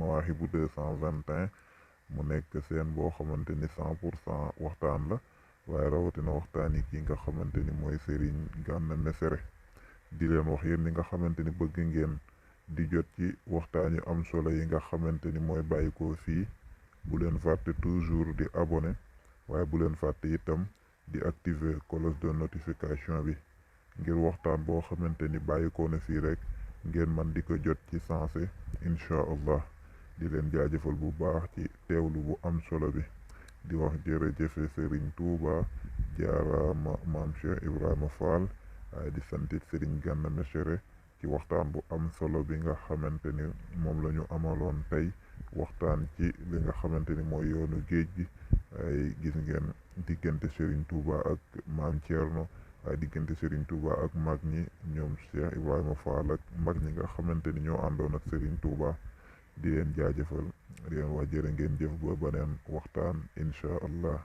Mawahibou 221 mu nekk seen boo xamante ni 100% waxtaan la waaye rawatina waxtaan yi ki nga xamante ni mooy Serigne Gana Messere di leen wax yéen ñi nga xamante ni bëgg ngeen di jot ci waxtaan yu am solo yi nga xamante ni mooy bàyyikoo fii bu leen fàtte toujours di abonné waaye bu leen fàtte itam di activer cloche de notification bi ngir waxtaan boo xamante ni bàyyikoo na fii rek ngeen man di ko jot ci sensé incha allah di leen jaajëfal bu baax ci teewlu bu am solo bi di wax jërëjëfe Serigne Touba jaaraama maam Cheikh Ibrahima Fall waaye di santit Serigne Gana Messere ci waxtaan bu am solo bi nga xamante ni moom la ñu amaloon tey waxtaan ci li nga xamante ni mooy yoonu géej gi ay gis ngeen diggante Serigne Touba ak maam Thierno waaye diggante Serigne Touba ak mag ñi ñoom Cheikh Ibrahima Fall ak mag ñi nga xamante ni ñoo àndoon ak Serigne Touba di leen jaajëfal di leen wax jërë ngeen jëf ba beneen waxtaan incha allah